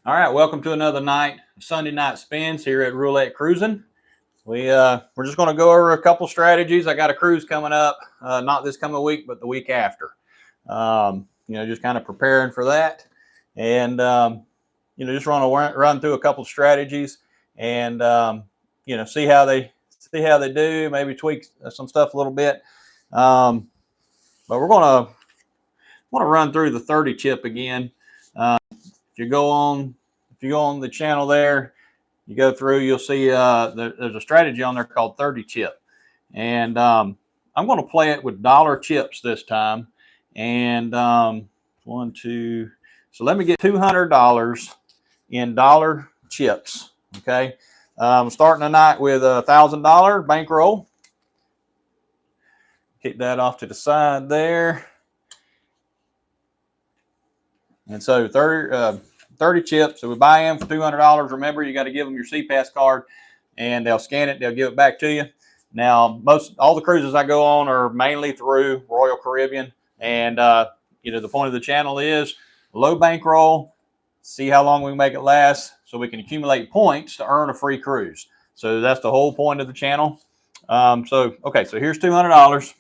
All right, welcome to another night, Sunday night spins here at Roulette Cruisin. We're just going to go over a couple strategies. I got a cruise coming up, not this coming week, but the week after. Just kind of preparing for that, and just run through a couple strategies, and see how they do. Maybe tweak some stuff a little bit, but we're going to run through the 30 chip again. If you go on the channel there, you go through, you'll see there's a strategy on there called 30 chip. And I'm going to play it with dollar chips this time. And one, two. So let me get $200 in dollar chips. Okay. I'm starting the night with a $1,000 bankroll. Kick that off to the side there. And so 30 chips. So we buy them for $200. Remember, you got to give them your CPAS card, and they'll scan it. They'll give it back to you. Now, all the cruises I go on are mainly through Royal Caribbean, and the point of the channel is low bankroll. See how long we can make it last, so we can accumulate points to earn a free cruise. So that's the whole point of the channel. So here's $200,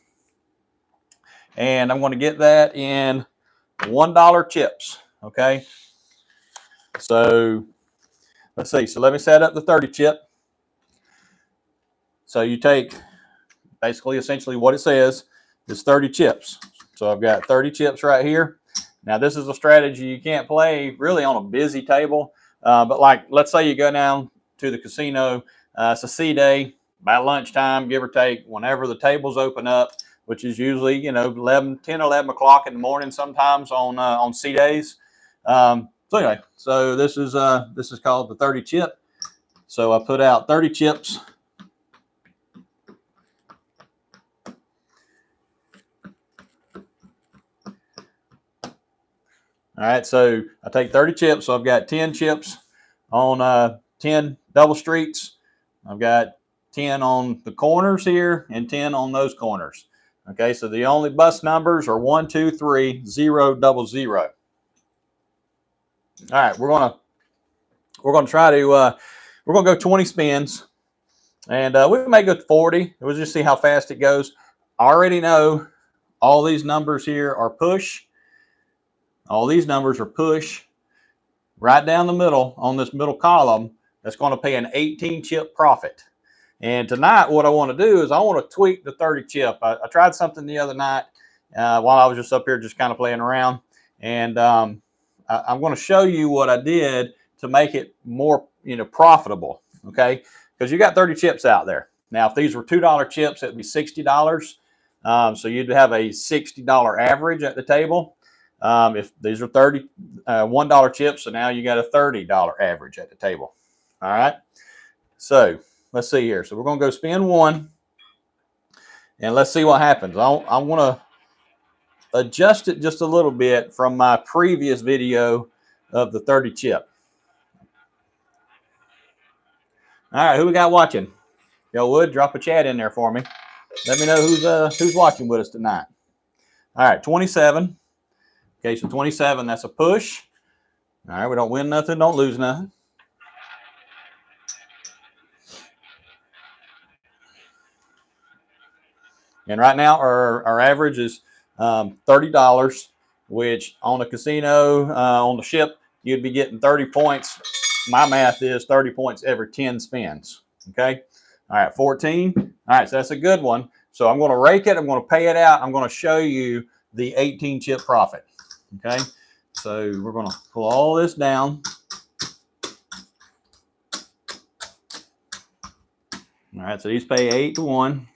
and I'm going to get that in $1 chips. Okay. So let's see. So let me set up the 30 chip. So you take essentially what it says is 30 chips. So I've got 30 chips right here. Now this is a strategy you can't play really on a busy table. But like, let's say you go down to the casino. It's a C day, by lunchtime, give or take, whenever the tables open up, which is usually, 10, 11 o'clock in the morning sometimes on C days. So anyway, so this is called the 30 chip. So I put out 30 chips. All right, so I take 30 chips. So I've got 10 chips on 10 double streets. I've got 10 on the corners here and 10 on those corners. Okay, so the only bus numbers are 1, 2, 3, 0, 00. All right, we're gonna try to we're gonna go 20 spins, and we may go 40. We'll just see how fast it goes. I already know all these numbers here are push. All these numbers are push. Right down the middle on this middle column, that's going to pay an 18 chip profit. And tonight, what I want to do is I want to tweak the 30 chip. I tried something the other night while I was just up here, just kind of playing around, and I'm going to show you what I did to make it more, profitable. Okay, because you got 30 chips out there. Now, if these were $2 chips, it'd be $60. So you'd have a $60 average at the table. If these are $1 chips, so now you got a $30 average at the table. All right. So let's see here. So we're going to go spin one, and let's see what happens. I want to adjust it just a little bit from my previous video of the 30 chip. All right, who we got watching? Y'all would drop a chat in there for me. Let me know who's watching with us tonight. All right, 27. Okay, so 27, that's a push. All right, we don't win nothing, don't lose nothing. And right now, our average is $30, which on the casino, on the ship, you'd be getting 30 points. My math is 30 points every 10 spins. Okay. All right, 14. All right, so that's a good one. So I'm going to rake it. I'm going to pay it out. I'm going to show you the 18 chip profit. Okay. So we're going to pull all this down. All right, so these pay 8 to 1.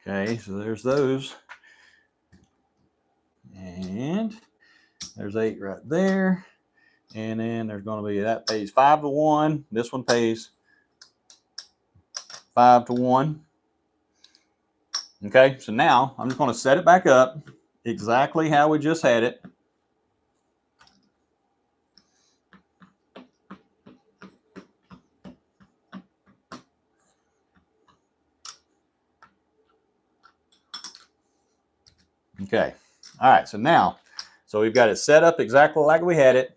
Okay, so there's those. And there's 8 right there. And then there's going to be, that pays 5 to 1. This one pays 5 to 1. Okay, so now I'm just going to set it back up exactly how we just had it. Okay. All right. So we've got it set up exactly like we had it.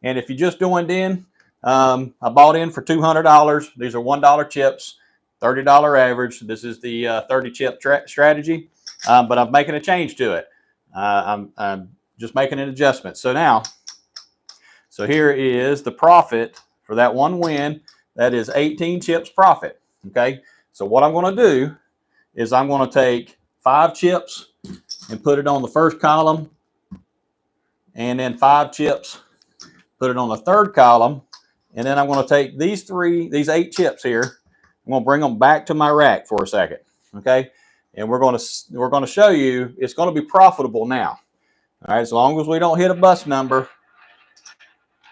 And if you just joined in, I bought in for $200. These are $1 chips, $30 average. This is the 30 chip strategy, but I'm making a change to it. I'm just making an adjustment. So here is the profit for that one win. That is 18 chips profit. Okay. So what I'm going to do is I'm going to take 5 chips and put it on the first column, and then 5 chips, put it on the third column, and then I'm going to take these 8 chips here. I'm going to bring them back to my rack for a second. Okay. And we're going to show you it's going to be profitable now. All right. As long as we don't hit a bust number,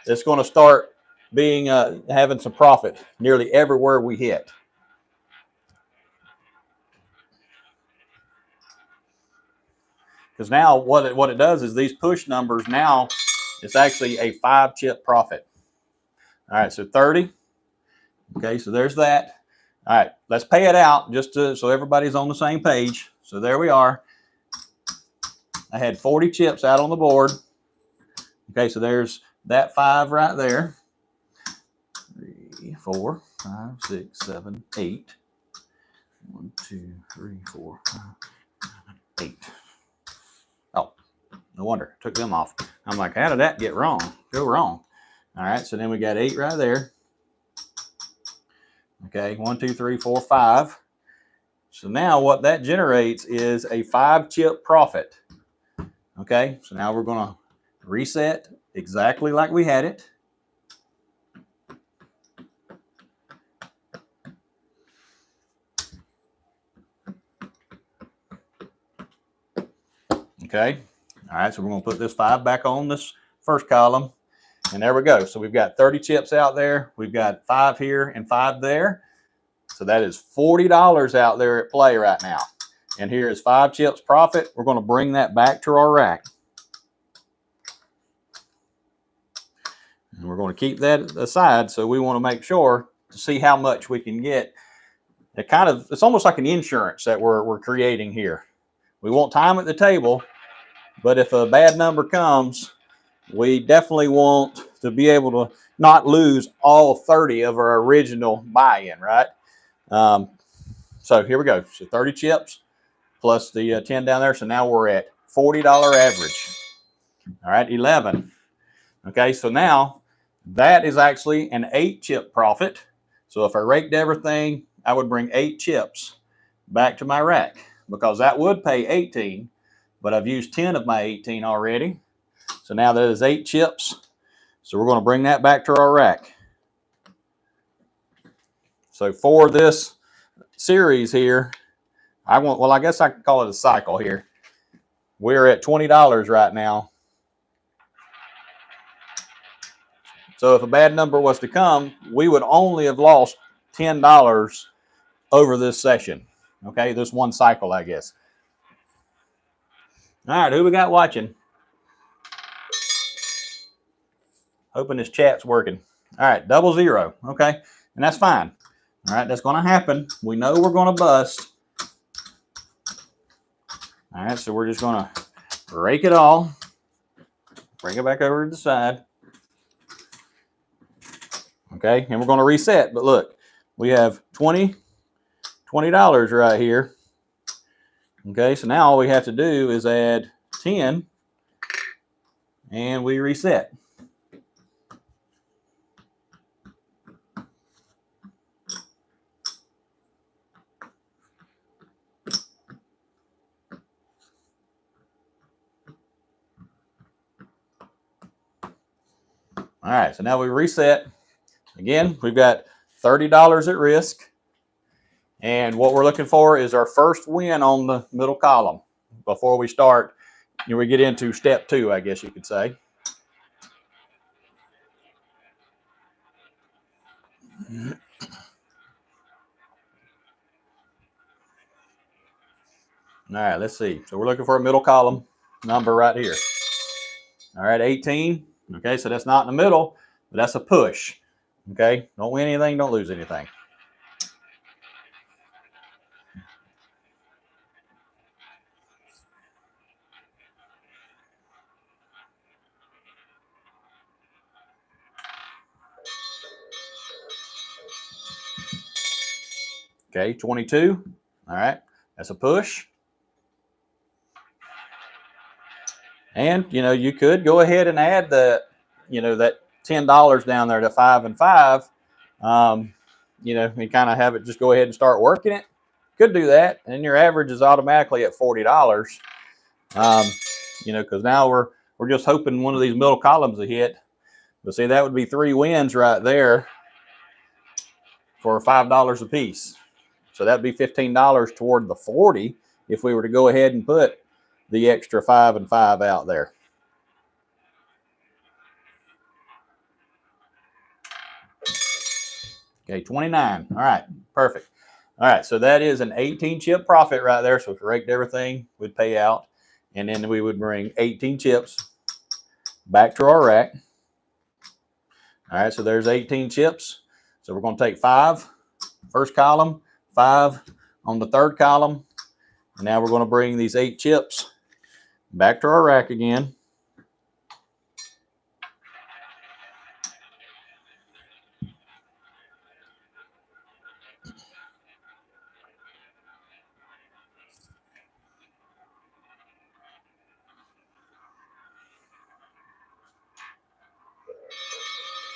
it's going to start being having some profit nearly everywhere we hit. Because now what it does is these push numbers, now it's actually a 5 chip profit. All right, so 30. Okay, so there's that. All right, let's pay it out just so everybody's on the same page. So there we are. I had 40 chips out on the board. Okay, so there's that 5 right there. 3, 4, 5, 6, 7, 8. 1, 2, 3, 4, 5, 8. Oh, no wonder. Took them off. I'm like, how did that go wrong? All right, so then we got 8 right there. Okay, 1, 2, 3, 4, 5. So now what that generates is a 5 chip profit. Okay, so now we're going to reset exactly like we had it. Okay, all right, so we're going to put this 5 back on this first column. And there we go. So we've got 30 chips out there. We've got 5 here and 5 there. So that is $40 out there at play right now. And here is 5 chips profit. We're going to bring that back to our rack. And we're going to keep that aside. So we want to make sure to see how much we can get. It's almost like an insurance that we're creating here. We want time at the table, but if a bad number comes, we definitely want to be able to not lose all 30 of our original buy-in, right? So here we go. So 30 chips plus the 10 down there. So now we're at $40 average. All right, 11. Okay, so now that is actually an 8 chip profit. So if I raked everything, I would bring 8 chips back to my rack because that would pay 18, but I've used 10 of my 18 already. So now that is 8 chips. So we're going to bring that back to our rack. So for this series here, I guess I could call it a cycle here. We're at $20 right now. So if a bad number was to come, we would only have lost $10 over this session. Okay, this one cycle, I guess. All right, who we got watching? Hoping this chat's working. All right, 00. Okay, and that's fine. All right, that's going to happen. We know we're going to bust. All right, so we're just going to rake it all. Bring it back over to the side. Okay, and we're going to reset. But look, we have $20 right here. Okay, so now all we have to do is add 10, and we reset. All right, so now we reset. Again, we've got $30 at risk. And what we're looking for is our first win on the middle column before we start. We get into step 2, I guess you could say. All right, let's see. So we're looking for a middle column number right here. All right, 18. Okay, so that's not in the middle, but that's a push. Okay, don't win anything, don't lose anything. Okay, 22. All right, that's a push. And, you know, you could go ahead and add the, you know, that $10 down there to 5 and 5. You know, you kind of have it just go ahead and start working it. Could do that, and your average is automatically at $40. You know, because now we're just hoping one of these middle columns will hit. But see, that would be 3 wins right there for $5 a piece. So that'd be $15 toward the 40 if we were to go ahead and put the extra 5 and 5 out there. Okay, 29. All right, perfect. All right, so that is an 18 chip profit right there. So if we raked everything, we'd pay out, and then we would bring 18 chips back to our rack. All right, so there's 18 chips. So we're going to take 5, first column, 5 on the third column. And now we're going to bring these 8 chips back to our rack again.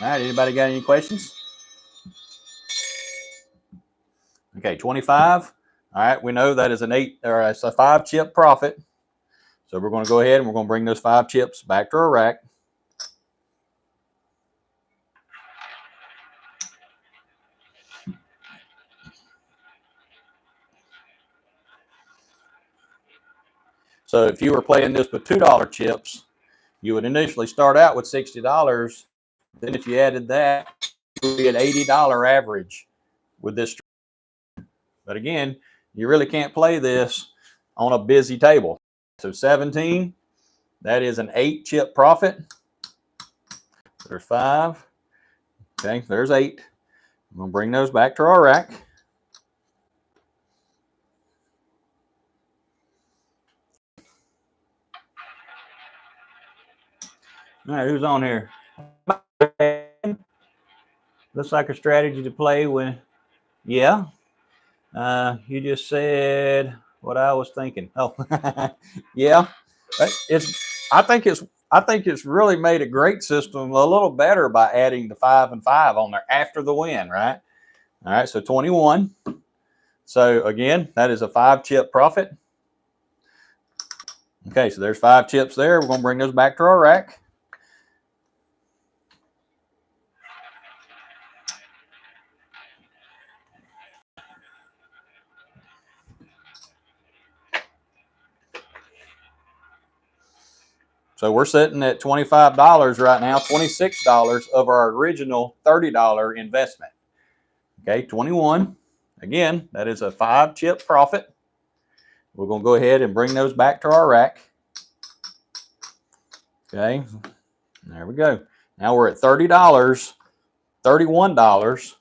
All right, anybody got any questions? Okay, 25. All right, we know that is an 8 or it's a 5 chip profit. So we're going to go ahead and we're going to bring those 5 chips back to our rack. So if you were playing this with $2 chips, you would initially start out with $60. Then if you added that, it would be an $80 average with this. But again, you really can't play this on a busy table. So 17, that is an 8 chip profit. There's 5. Okay, there's 8. I'm going to bring those back to our rack. All right, who's on here? Looks like a strategy to play when, yeah. You just said what I was thinking. Oh, yeah. I think it's really made a great system a little better by adding the 5 and 5 on there after the win, right? All right, so 21. So again, that is a 5 chip profit. Okay, so there's 5 chips there. We're going to bring those back to our rack. So we're sitting at $25 right now, $26 of our original $30 investment. Okay, 21. Again, that is a 5 chip profit. We're going to go ahead and bring those back to our rack. Okay, there we go. Now we're at $30, $31.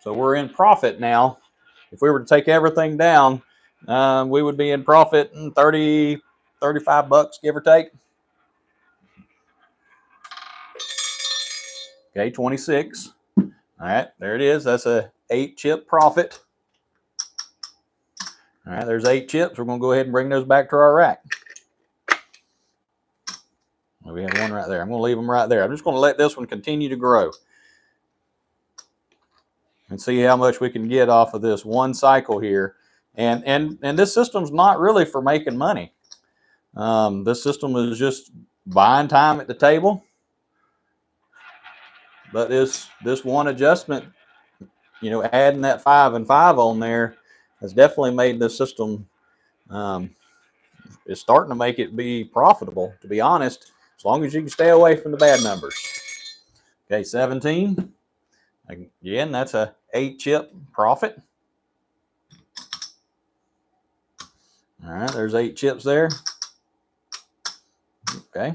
So we're in profit now. If we were to take everything down, we would be in profit in 30, 35 bucks, give or take. Okay, 26. All right, there it is. That's a 8 chip profit. All right, there's 8 chips. We're going to go ahead and bring those back to our rack. We have one right there. I'm going to leave them right there. I'm just going to let this one continue to grow and see how much we can get off of this one cycle here. And this system's not really for making money. This system is just buying time at the table. But this one adjustment, you know, adding that 5 and 5 on there has definitely made this system, it's starting to make it be profitable, to be honest, as long as you can stay away from the bad numbers. Okay, 17. Again, that's a 8 chip profit. All right, there's 8 chips there. Okay.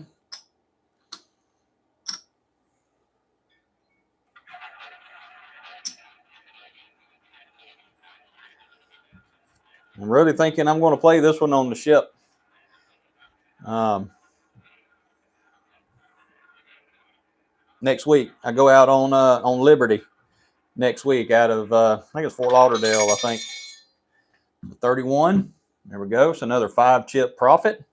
I'm really thinking I'm going to play this one on the ship. Next week, I go out on Liberty, next week out of, I think it's Fort Lauderdale, I think. 31. There we go. So another 5-chip profit.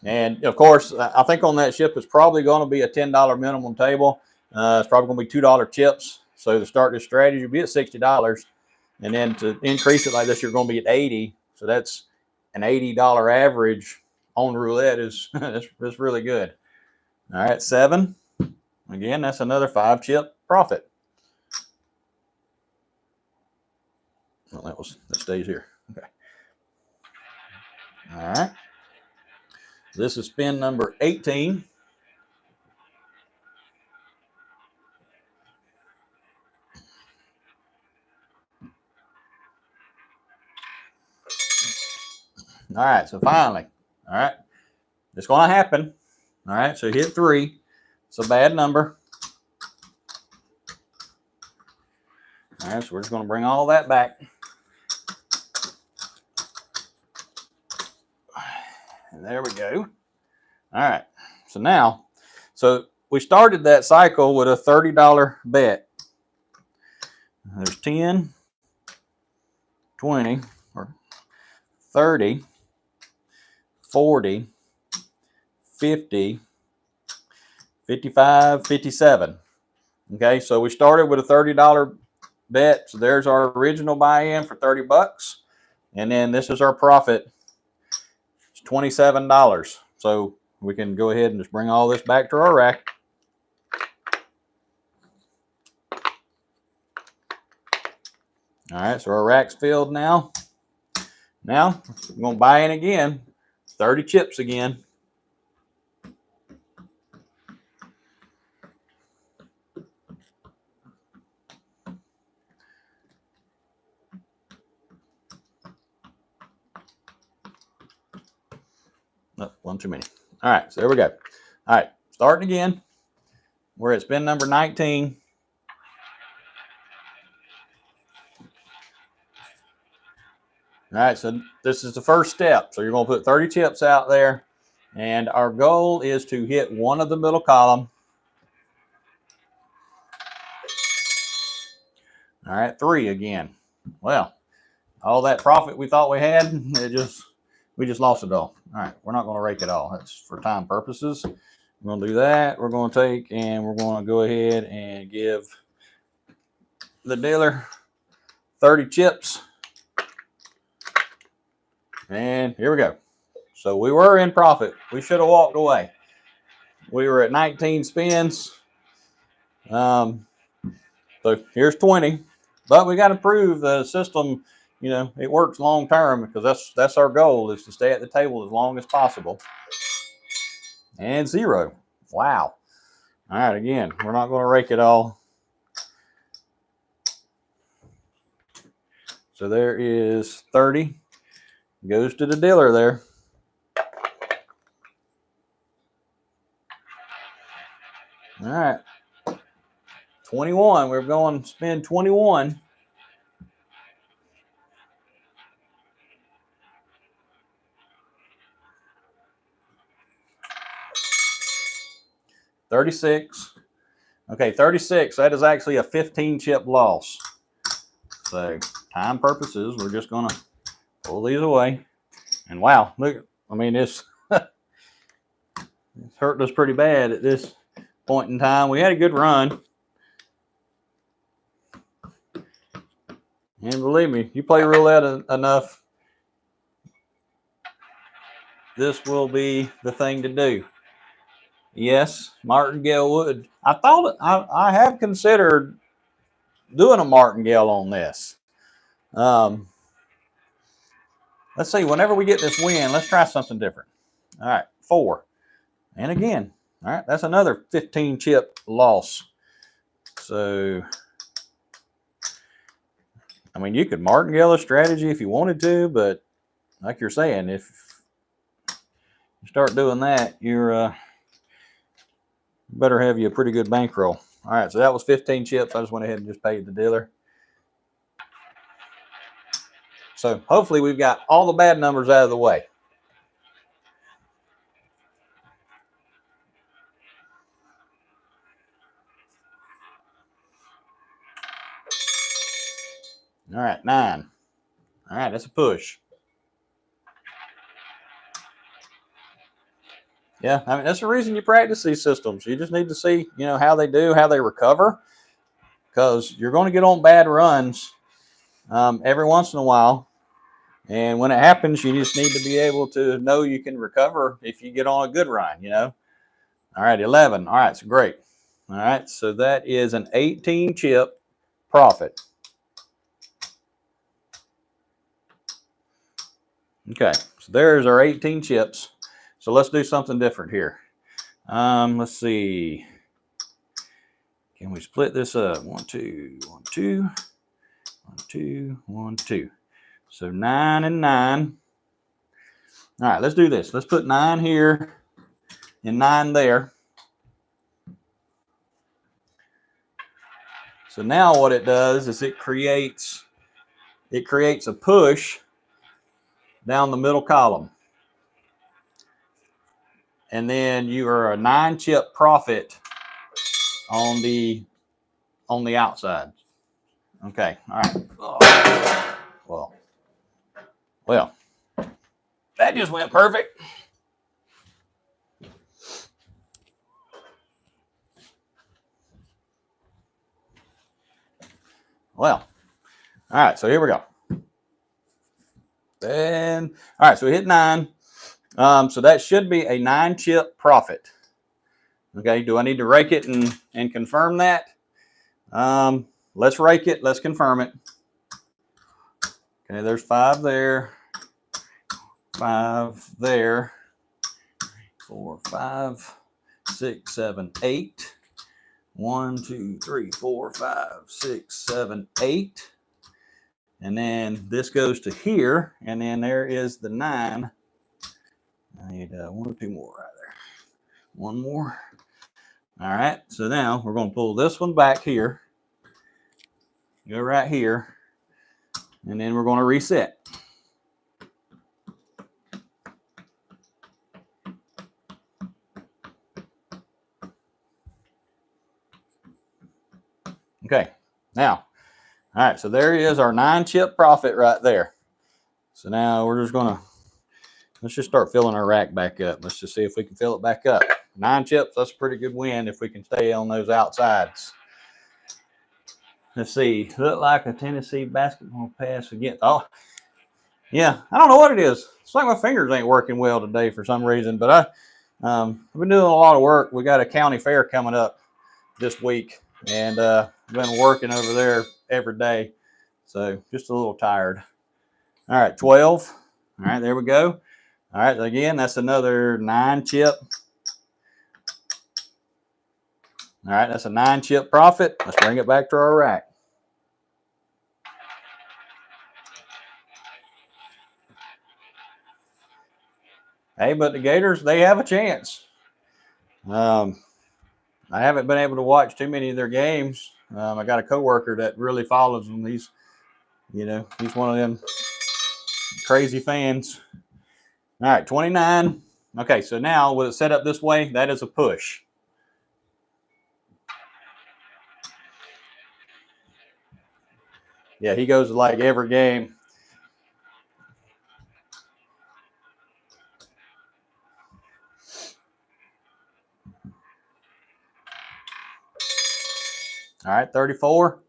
And of course, I think on that ship is probably going to be a $10 minimum table. It's probably going to be $2 chips. So to start this strategy, you'll be at $60. And then to increase it like this, you're going to be at 80. So that's an $80 average on roulette is that's really good. All right, 7. Again, that's another 5-chip profit. Well, that stays here. Okay. All right. This is spin number 18. All right, so finally, all right, it's going to happen. All right, so hit 3. It's a bad number. All right, so we're just going to bring all that back. And there we go. All right, so now, we started that cycle with a $30 bet. There's 10, 20, or 30, 40, 50, 55, 57. Okay, so we started with a $30 bet. So there's our original buy-in for 30 bucks. And then this is our profit. It's $27. So we can go ahead and just bring all this back to our rack. All right, so our rack's filled now. Now, we're going to buy in again. 30 chips again. Oh, one too many. All right, so there we go. All right, starting again. We're at spin number 19. All right, so this is the first step. So you're going to put 30 chips out there, and our goal is to hit one of the middle column. All right, 3 again. Well, all that profit we thought we had, we just lost it all. All right, we're not going to rake it all. That's for time purposes. We're going to do that. We're going to take and we're going to go ahead and give the dealer 30 chips. And here we go. So we were in profit. We should have walked away. We were at 19 spins. So here's 20. But we got to prove the system, it works long term, because that's our goal, is to stay at the table as long as possible. And 0. Wow. All right, again, we're not going to rake it all. So there is 30. Goes to the dealer there. All right. 21. We're going to spend 21. $36. Okay, 36. That is actually a 15-chip loss. So, time purposes, we're just going to pull these away. And wow, look, I mean, it's hurt us pretty bad at this point in time. We had a good run. And believe me, you play roulette enough, this will be the thing to do. Yes, martingale wood. I have considered doing a martingale on this. Let's see, whenever we get this win, let's try something different. All right, 4. And again, all right, that's another 15-chip loss. So, I mean, you could martingale a strategy if you wanted to, but like you're saying, if you start doing that, you're better have you a pretty good bankroll. All right, so that was 15 chips. I just went ahead and just paid the dealer. So hopefully we've got all the bad numbers out of the way. All right, 9. All right, that's a push. Yeah, I mean, that's the reason you practice these systems. You just need to see, you know, how they do, how they recover, because you're going to get on bad runs every once in a while. And when it happens, you just need to be able to know you can recover if you get on a good run, you know. All right, 11. All right, so great. All right, so that is an 18 chip profit. Okay, so there's our 18 chips. So let's do something different here. Let's see. Can we split this up? 1, 2, 1, 2, 1, 2, 1, 2. So 9 and 9. All right, let's do this. Let's put 9 here and 9 there. So now what it does is it creates a push down the middle column. And then you are a 9 chip profit on the outside. Okay, all right. Oh. Well, that just went perfect. Well, all right, so here we go. And all right, so we hit 9. So that should be a 9 chip profit. Okay, do I need to rake it and confirm that? Let's rake it. Let's confirm it. Okay, there's 5 there, 5 there, 4, 5, 6, 7, 8. 1, 2, 3, 4, 5, 6, 7, 8. And then this goes to here, and then there is the 9. I need 1 or 2 more right there. 1 more. All right, so now we're going to pull this one back here, go right here, and then we're going to reset. Okay, now, all right, so there is our 9 chip profit right there. So now we're just going to, let's just start filling our rack back up. Let's just see if we can fill it back up. 9 chips, that's a pretty good win if we can stay on those outsides. Let's see, look like a Tennessee basketball pass again. Oh, yeah, I don't know what it is. It's like my fingers ain't working well today for some reason, but I've been doing a lot of work. We got a county fair coming up this week, and I've been working over there every day, so just a little tired. All right, 12. All right, there we go. All right, again, that's another 9 chip. All right, that's a 9 chip profit. Let's bring it back to our rack. Hey, but the Gators, they have a chance. I haven't been able to watch too many of their games. I got a coworker that really follows them. He's one of them crazy fans. All right, 29. Okay, so now with it set up this way, that is a push. Yeah, he goes to like every game. All right, 34.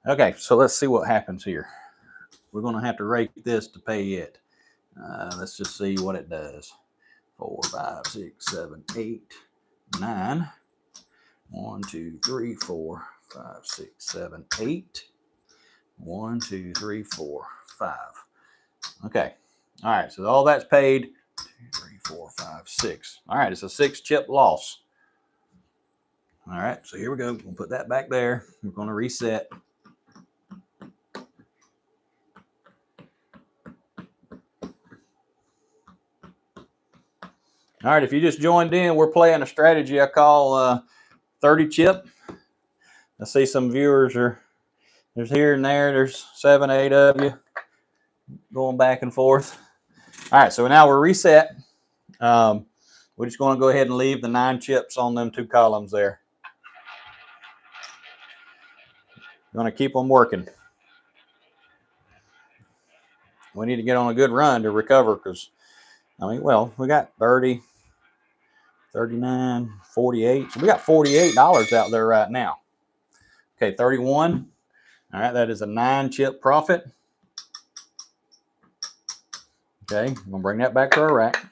Okay, so let's see what happens here. We're going to have to rake this to pay it. Let's just see what it does. 4, 5, 6, 7, 8, 9. 1, 2, 3, 4, 5, 6, 7, 8. 1, 2, 3, 4, 5. Okay. All right, so all that's paid. 2, 3, 4, 5, 6. All right, it's a 6 chip loss. All right, so here we go. We'll put that back there. We're going to reset. All right, if you just joined in, we're playing a strategy I call 30 chip. I see some viewers there's here and there. There's 7, 8 of you going back and forth. All right, so now we're reset. We're just going to go ahead and leave the 9 chips on them 2 columns there. Going to keep them working. we need to get on a good run to recover because, I mean, well, we got 30, 39, 48. So we got $48 out there right now. Okay, 31. All right, that is a 9-chip profit. Okay, I'm going to bring that back to our rack.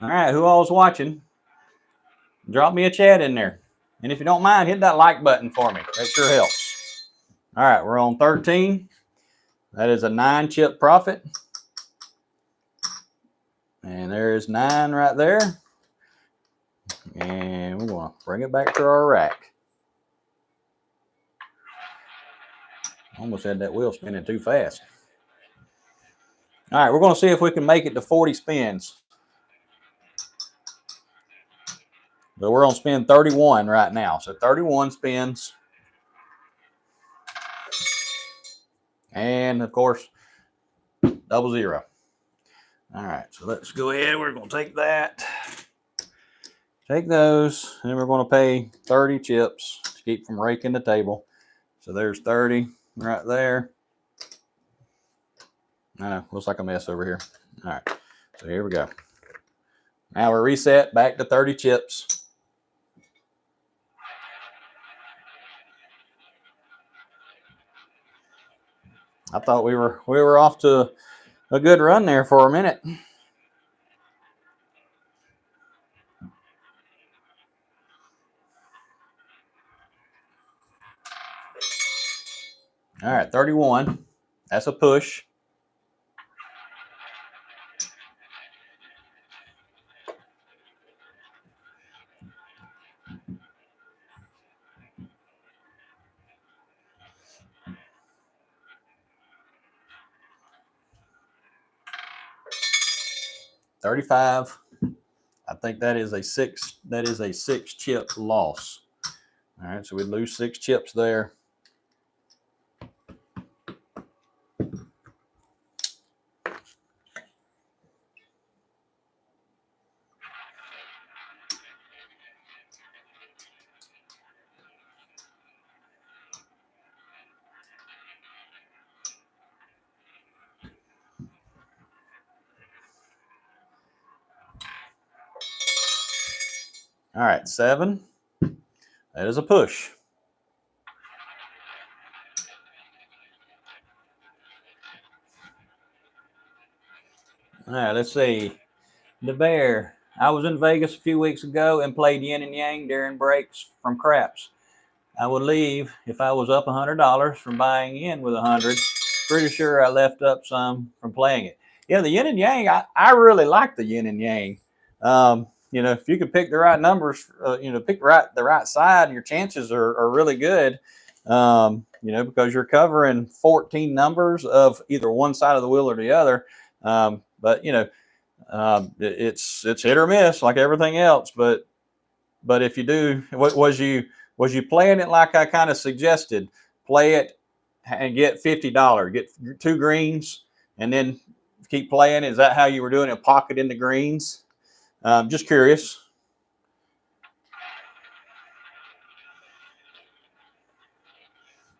All right, who all is watching? Drop me a chat in there. And if you don't mind, hit that like button for me. That sure helps. All right, we're on 13. That is a 9-chip profit. And there's 9 right there. And we're going to bring it back to our rack. Almost had that wheel spinning too fast. All right, we're going to see if we can make it to 40 spins. So we're going to spin 31 right now. So 31 spins. And, of course, double zero. All right, so let's go ahead. We're going to take that. Take those, and then we're going to pay 30 chips to keep from raking the table. So there's 30 right there. I know, looks like a mess over here. All right, so here we go. Now we're reset back to 30 chips. I thought we were off to a good run there for a minute. All right, 31. That's a push. $35. I think that is a 6-chip loss. All right, so we lose 6 chips there. All right, 7. That is a push. All right, let's see. The Bear. I was in Vegas a few weeks ago and played yin and yang during breaks from craps. I would leave if I was up $100 from buying in with 100. Pretty sure I left up some from playing it. Yeah, the yin and yang, I really like the yin and yang. You know, if you can pick the right numbers, you know, pick the right side, your chances are really good. You know, because you're covering 14 numbers of either one side of the wheel or the other. But you know, it's hit or miss like everything else. But if you do, was you playing it like I kind of suggested? Play it and get $50. Get 2 greens and then keep playing. Is that how you were doing it? Pocket in the greens. Just curious.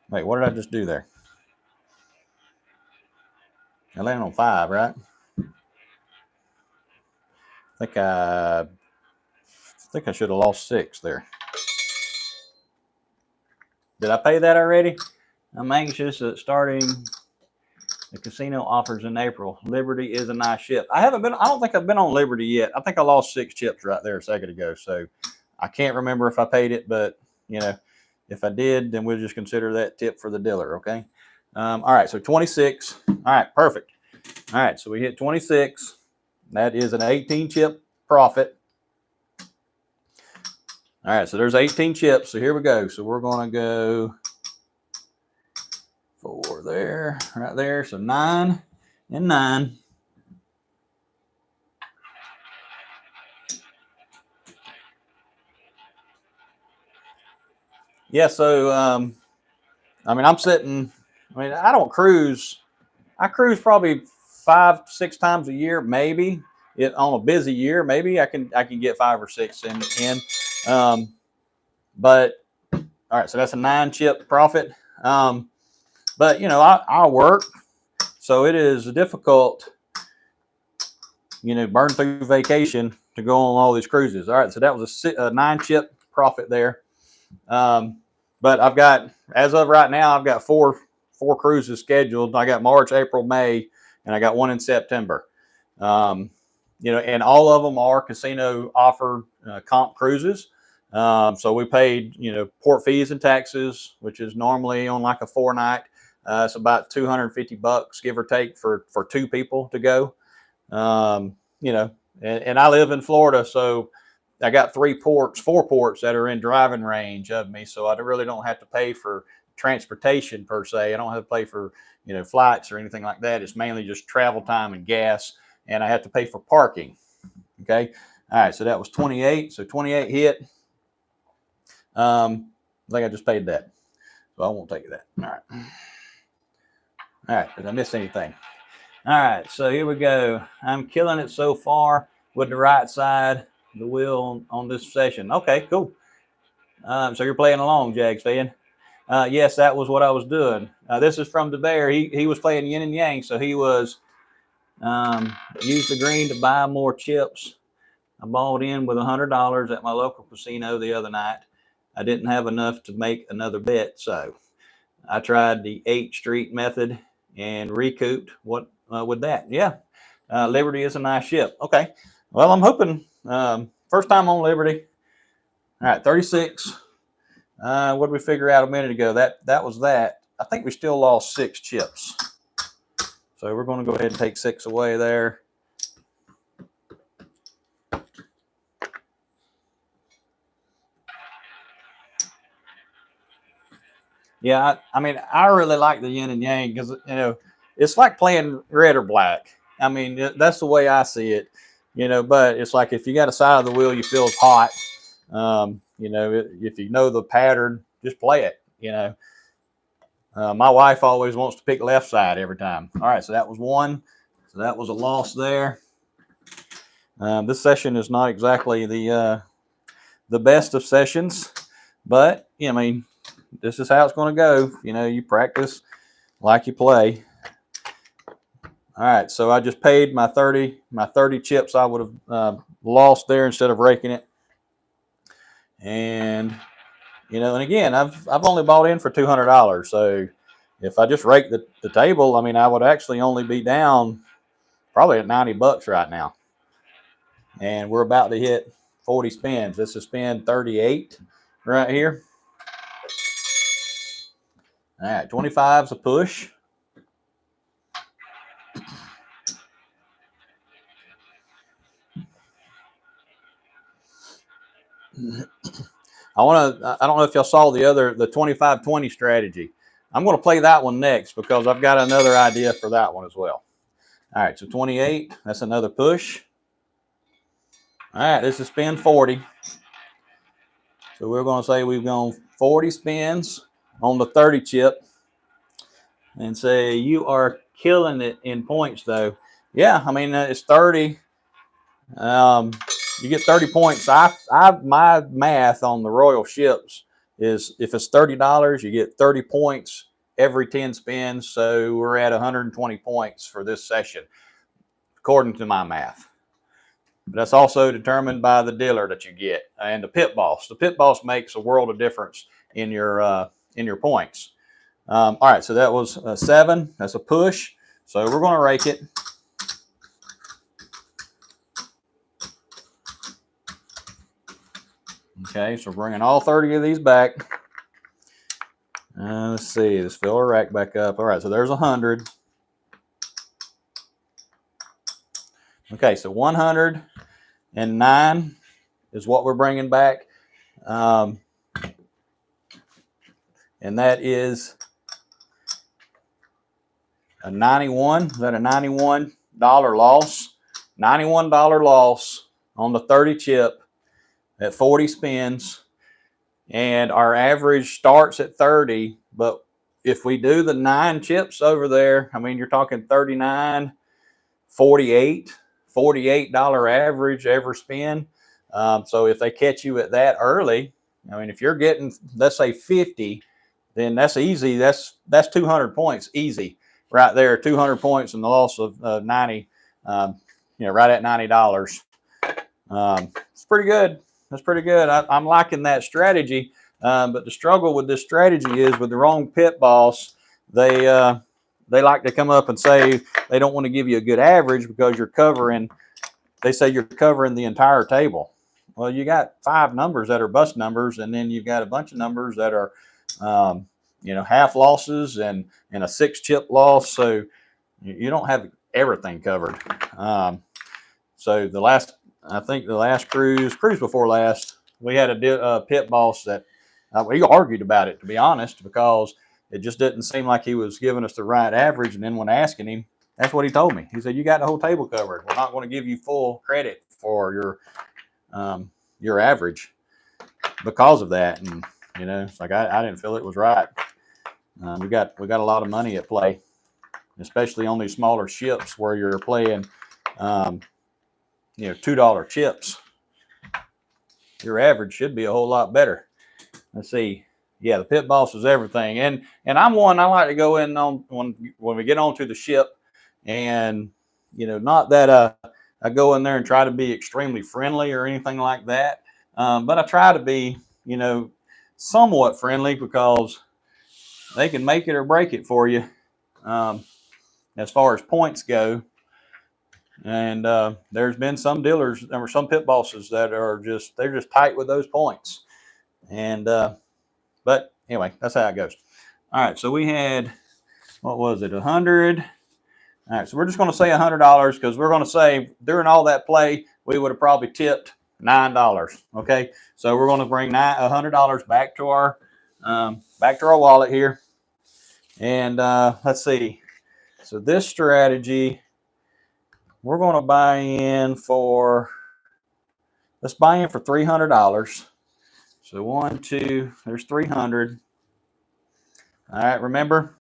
Wait, what did I just do there? I landed on 5, right? I think I should have lost 6 there. Did I pay that already? I'm anxious at starting the casino offers in April. Liberty is a nice ship. I don't think I've been on Liberty yet. I think I lost 6 chips right there a second ago. So I can't remember if I paid it, but you know, if I did, then we'll just consider that tip for the dealer. Okay. All right. So 26. All right. Perfect. All right. So we hit 26. That is an 18-chip profit. All right. So there's 18 chips. So here we go. So we're going to go 4 there, right there. So 9 and 9. Yeah, so I mean, I don't cruise. I cruise probably 5-6 times a year, maybe. on a busy year, maybe I can get 5 or 6 in. But all right, so that's a 9 chip profit. But you know, I work, so it is difficult, you know, burn through vacation to go on all these cruises. All right, so that was a 9 chip profit there. But I've got, as of right now, I've got four cruises scheduled. I got March, April, May, and I got one in September. You know, and all of them are casino offer comp cruises. So we paid, you know, port fees and taxes, which is normally on like a 4-night. It's about $250, give or take, for 2 people to go. You know, and I live in Florida, so I got 4 ports that are in driving range of me, so I really don't have to pay for transportation per se. I don't have to pay for, you know, flights or anything like that. It's mainly just travel time and gas, and I have to pay for parking. Okay, all right. So that was 28. So 28 hit. I think I just paid that, so I won't take that. All right. All right. Did I miss anything? All right. So here we go. I'm killing it so far with the right side the wheel on this session. Okay, cool. So you're playing along, Jags fan. Yes, that was what I was doing. This is from the Bear. He was playing yin and yang, so he was used the green to buy more chips. I bought in with $100 at my local casino the other night. I didn't have enough to make another bet, so I tried the 8th Street method and recouped what with that. Yeah, Liberty is a nice ship. Okay, well, I'm hoping first time on Liberty. All right, 36. What did we figure out a minute ago? That was that. I think we still lost 6 chips. So we're going to go ahead and take 6 away there. Yeah, I mean, I really like the yin and yang because, you know, it's like playing red or black. I mean, that's the way I see it, you know, but it's like if you got a side of the wheel you feel is hot, you know, if you know the pattern, just play it, you know. My wife always wants to pick left side every time. All right, so that was 1. So that was a loss there. This session is not exactly the best of sessions, but, you know, I mean, this is how it's going to go. You know, you practice like you play. All right, so I just paid my 30 chips I would have lost there instead of raking it. And, you know, and again, I've only bought in for $200. So if I just rake the table, I mean, I would actually only be down probably at $90 right now. And we're about to hit 40 spins. This is spin 38 right here. All right, 25's a push. I don't know if y'all saw the 25-20 strategy. I'm going to play that one next because I've got another idea for that one as well. All right, so 28, that's another push. All right, this is spin 40. So we're going to say we've gone 40 spins on the 30 chip and say you are killing it in points though. Yeah, I mean, it's 30. You get 30 points. My math on the Royal ships is if it's $30, you get 30 points every 10 spins. So we're at 120 points for this session, according to my math. But that's also determined by the dealer that you get and the pit boss. The pit boss makes a world of difference in your points. All right, so that was 7. That's a push. So we're going to rake it. Okay, so we're bringing all 30 of these back. Let's see, let's fill our rack back up. All right, so there's 100. Okay, so 109 is what we're bringing back. And that is a 91. Is that a $91 loss? $91 loss on the 30 chip at 40 spins. And our average starts at 30, but if we do the 9 chips over there, I mean, you're talking 39, 48, $48 average every spin. So if they catch you at that early, I mean, if you're getting, let's say 50, then that's easy. That's 200 points easy right there. 200 points and the loss of 90, right at $90. It's pretty good. That's pretty good. I'm liking that strategy. But the struggle with this strategy is with the wrong pit boss, they like to come up and say they don't want to give you a good average because you're covering, they say you're covering the entire table. Well, you got 5 numbers that are bust numbers, and then you've got a bunch of numbers that are, half losses and a 6-chip loss. So you don't have everything covered. So I think the last cruise before last, we had a pit boss that we argued about it, to be honest, because it just didn't seem like he was giving us the right average. And then when asking him, that's what he told me. He said, "You got the whole table covered. We're not going to give you full credit for your average because of that." And it's like I didn't feel it was right. We got a lot of money at play, especially on these smaller ships where you're playing, $2 chips. Your average should be a whole lot better. Let's see. Yeah, the pit boss is everything, and I'm one. I like to go in on when we get onto the ship, and not that I go in there and try to be extremely friendly or anything like that, but I try to be somewhat friendly because they can make it or break it for you as far as points go. And there's been some dealers, there were some pit bosses that are they're just tight with those points, and but anyway, that's how it goes. All right, so we had, what was it, 100? All right, so we're just going to say $100 because we're going to say during all that play, we would have probably tipped $9. Okay, so we're going to bring $100 back to our wallet here, and let's see. So this strategy, we're going to buy in for. Let's buy in for $300. So 1, 2, there's 300. All right, remember,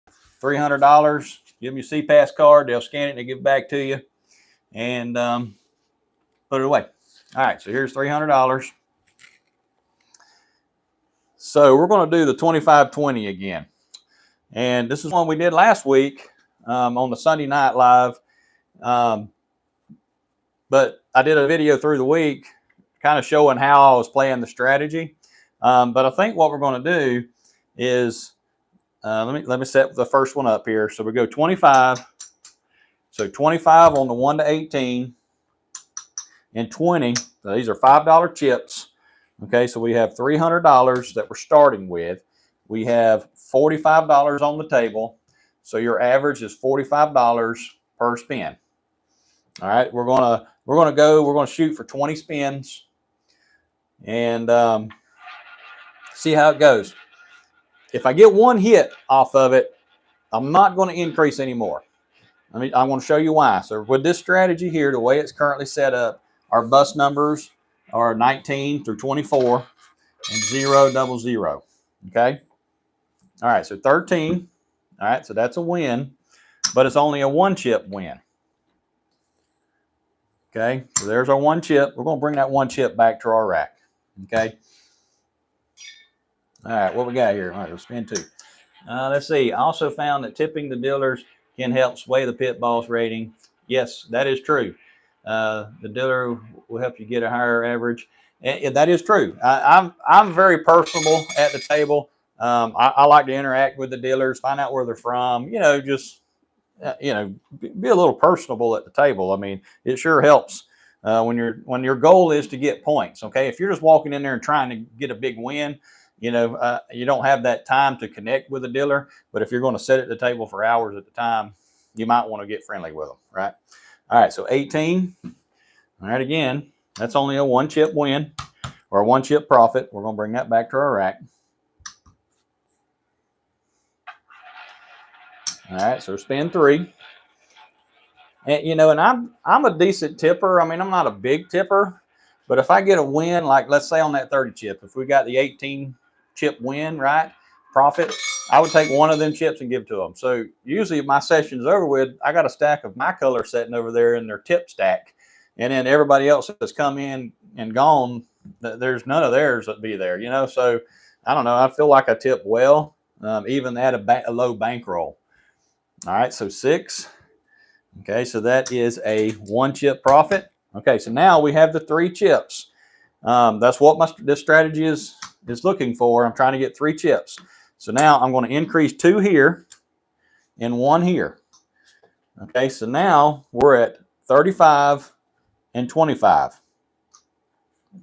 $300. Give them your CPAS card. They'll scan it and they give it back to you, and put it away. All right, so here's $300. So we're going to do the 25-20 again, and this is one we did last week on the Sunday Night Live, but I did a video through the week, kind of showing how I was playing the strategy. But I think what we're going to do is let me set the first one up here. So we go 25. So 25 on the 1 to 18, and 20. So these are $5 chips. Okay, so we have $300 that we're starting with. We have $45 on the table. So your average is $45 per spin. All right, we're gonna shoot for 20 spins, and see how it goes. If I get one hit off of it, I'm not going to increase anymore. I want to show you why. So with this strategy here, the way it's currently set up, our bus numbers are 19 through 24 and 0, 0, 0. Okay. All right. So 13. All right. So that's a win, but it's only a 1-chip win. Okay. So there's our 1 chip. We're going to bring that 1 chip back to our rack. Okay. All right, what we got here? All right, we'll spin 2. Let's see. I also found that tipping the dealers can help sway the pit boss rating. Yes, that is true. The dealer will help you get a higher average. And that is true. I'm very personable at the table. I like to interact with the dealers, find out where they're from. Just be a little personable at the table. I mean, it sure helps when your goal is to get points. Okay, if you're just walking in there and trying to get a big win, you don't have that time to connect with a dealer. But if you're going to sit at the table for hours at the time, you might want to get friendly with them, right? All right, so 18. All right, again, that's only a 1-chip win or a 1-chip profit. We're going to bring that back to our rack. All right, so spin 3. And and I'm a decent tipper. I mean, I'm not a big tipper, but if I get a win, like let's say on that 30 chip, if we got the 18-chip win, right, profit, I would take one of them chips and give it to them. So usually if my session's over with, I got a stack of my color sitting over there in their tip stack, and then everybody else that's come in and gone, there's none of theirs that be there, you know. So I don't know. I feel like I tipped well, even at a low bankroll. All right, so 6. Okay, so that is a 1 chip profit. Okay, so now we have the 3 chips. That's what this strategy is looking for. I'm trying to get 3 chips. So now I'm going to increase 2 here and 1 here. Okay, so now we're at 35 and 25.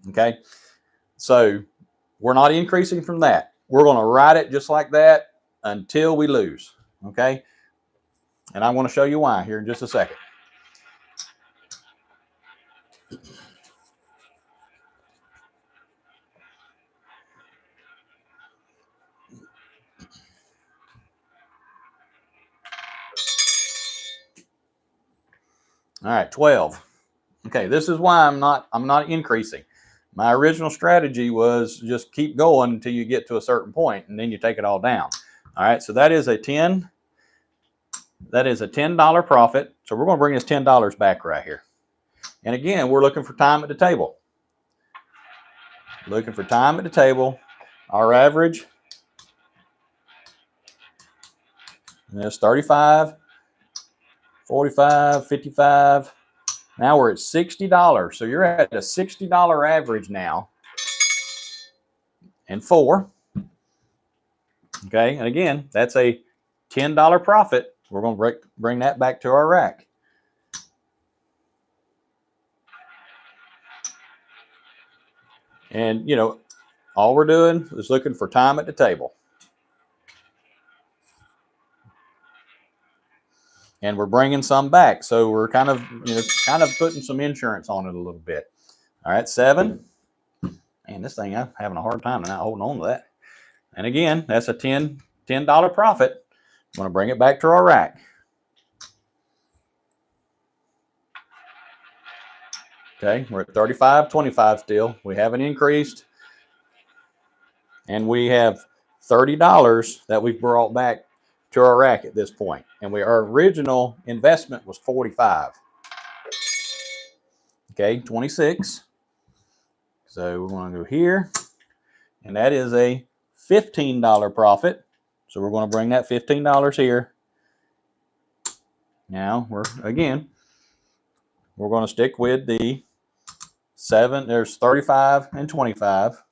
Okay, so we're not increasing from that. We're going to ride it just like that until we lose. Okay, and I'm going to show you why here in just a second. All right, 12. Okay, this is why I'm not increasing. My original strategy was just keep going until you get to a certain point, and then you take it all down. All right, so that is a $10 profit. So we're going to bring this $10 back right here. And again, we're looking for time at the table. Looking for time at the table. Our average is 35, 45, 55. Now we're at $60. So you're at a $60 average now. And 4. Okay, and again, that's a $10 profit. We're going to bring that back to our rack. And, you know, all we're doing is looking for time at the table. And we're bringing some back. So we're kind of putting some insurance on it a little bit. All right, 7. Man, this thing, I'm having a hard time not holding on to that. And again, that's a $10 profit. I'm going to bring it back to our rack. Okay, we're at 35, 25 still. We haven't increased. And we have $30 that we've brought back to our rack at this point. And our original investment was 45. Okay, 26. So we're going to go here. And that is a $15 profit. So we're going to bring that $15 here. Now we're going to stick with the 7. There's 35 and 25.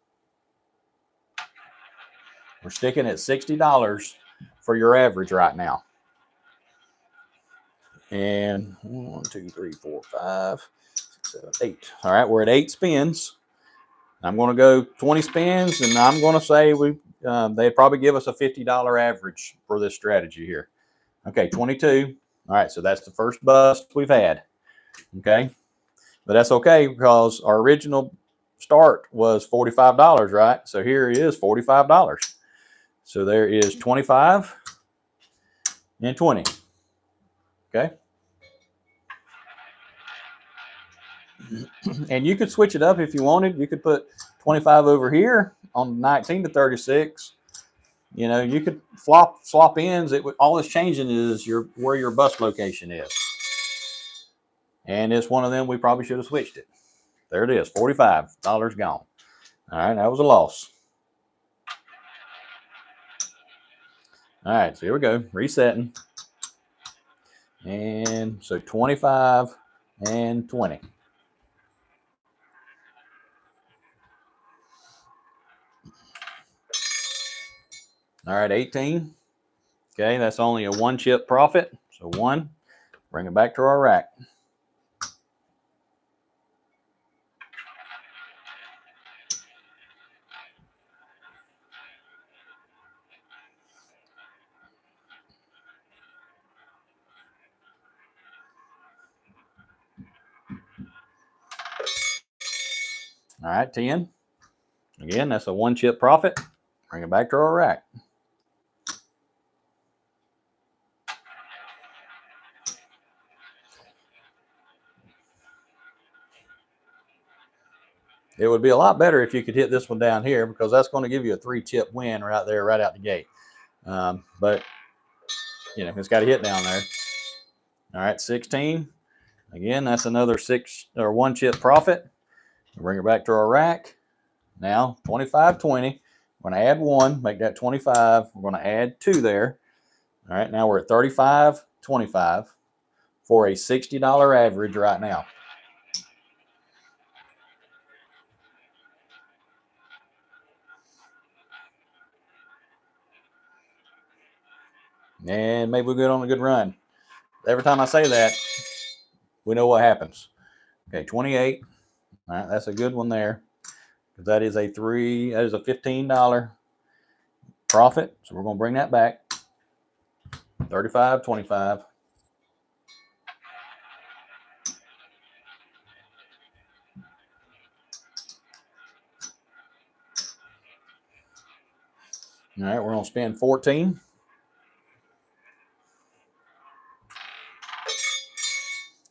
We're sticking at $60 for your average right now. And 1, 2, 3, 4, 5, 6, 7, 8. All right, we're at 8 spins. I'm going to go 20 spins, and I'm going to say they'd probably give us a $50 average for this strategy here. Okay, 22. All right, so that's the first bust we've had. Okay, but that's okay because our original start was $45, right? So here is $45. So there is 25 and 20. Okay. And you could switch it up if you wanted. You could put 25 over here on 19 to 36. You know, you could swap ends. All it's changing is where your bus location is. And it's one of them we probably should have switched it. There it is, $45 gone. All right, that was a loss. All right, so here we go, resetting. And so 25 and 20. All right, 18. Okay, that's only a 1 chip profit. So 1, bring it back to our rack. All right, 10. Again, that's a 1 chip profit. Bring it back to our rack. It would be a lot better if you could hit this one down here because that's going to give you a 3 chip win right there, right out the gate. But, you know, it's got to hit down there. All right, 16. Again, that's another 6 or 1 chip profit. We'll bring it back to our rack. Now 25.20. We're going to add 1, make that 25. We're going to add 2 there. All right, now we're at 35.25 for a $60 average right now. And maybe we'll get on a good run. Every time I say that, we know what happens. Okay, 28. All right, that's a good one there. Because that is a $15 profit. So we're going to bring that back. 35.25. All right, we're going to spend 14.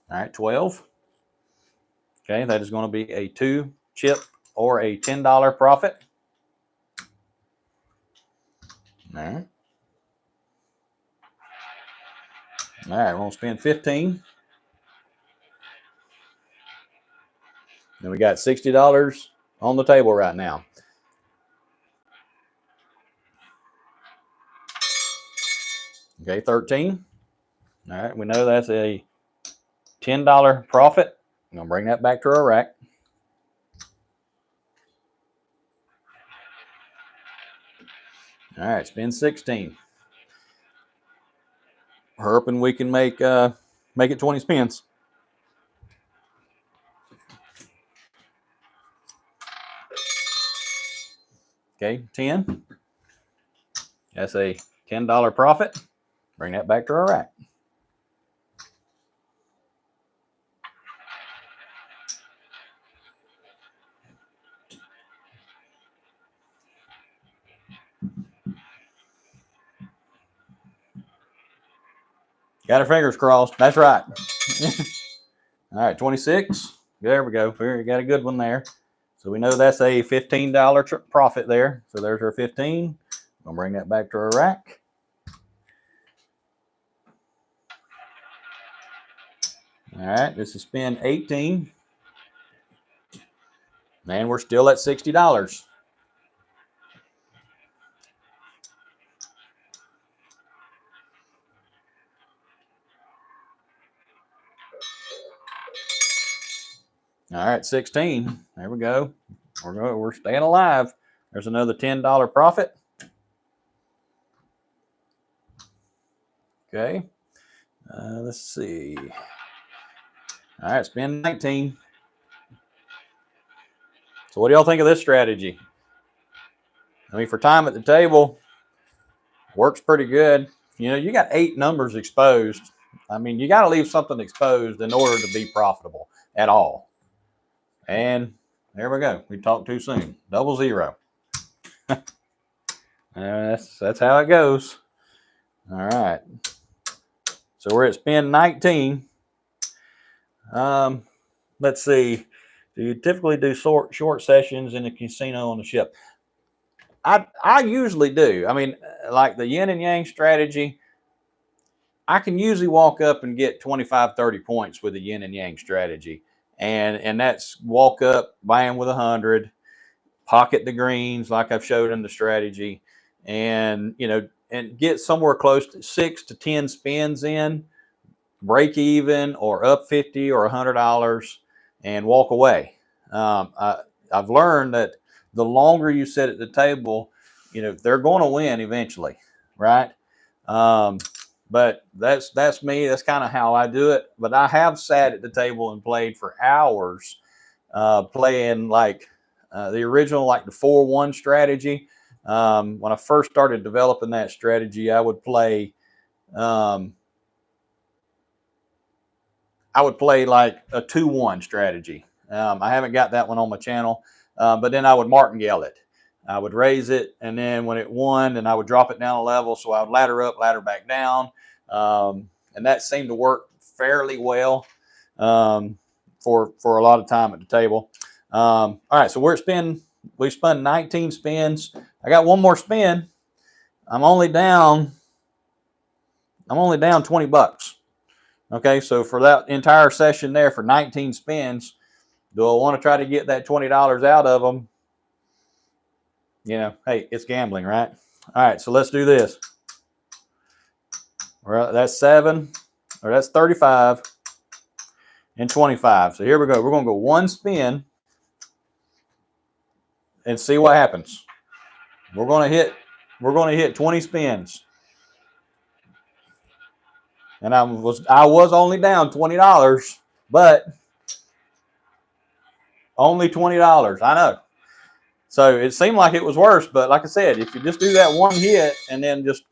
All right, 12. Okay, that is going to be a 2 chip or a $10 profit. All right. All right, we're going to spend 15. And we got $60 on the table right now. Okay, 13. All right, we know that's a $10 profit. I'm going to bring that back to our rack. All right, spend 16. We're hoping we can make it 20 spins. Okay, 10. That's a $10 profit. Bring that back to our rack. Got our fingers crossed. That's right. All right, 26. There we go. We got a good one there. So we know that's a $15 profit there. So there's our 15. I'll bring that back to our rack. All right, this is spin 18. And we're still at $60. All right, 16. There we go. We're staying alive. There's another $10 profit. Okay. Let's see. All right, spin 19. So what do y'all think of this strategy? I mean, for time at the table, works pretty good. You know, you got 8 numbers exposed. I mean, you got to leave something exposed in order to be profitable at all. And there we go. We talked too soon. 00. That's how it goes. All right. So we're at spin 19. Let's see. Do you typically do short sessions in the casino on the ship? I usually do. I mean, like the yin and yang strategy, I can usually walk up and get 25, 30 points with the yin and yang strategy. And that's walk up, buy in with 100, pocket the greens like I've showed in the strategy, and and get somewhere close to 6 to 10 spins in, break even or up 50 or $100, and walk away. I've learned that the longer you sit at the table, they're going to win eventually, right? But that's me. That's kind of how I do it. But I have sat at the table and played for hours, playing like the original, like the 4-1 strategy. When I first started developing that strategy, I would play like a 2-1 strategy. I haven't got that one on my channel, but then I would martingale it. I would raise it, and then when it won, then I would drop it down a level. So I would ladder up, ladder back down, and that seemed to work fairly well for a lot of time at the table. All right, so we spun 19 spins. I got one more spin. I'm only down $20. Okay, so for that entire session there for 19 spins, do I want to try to get that $20 out of them? You know, hey, it's gambling, right? All right, so let's do this. Well, that's 7, or that's 35 and 25. So here we go. We're going to go one spin and see what happens. We're going to hit 20 spins. And I was only down $20, but only $20. I know. So it seemed like it was worse, but like I said, if you just do that one hit and then just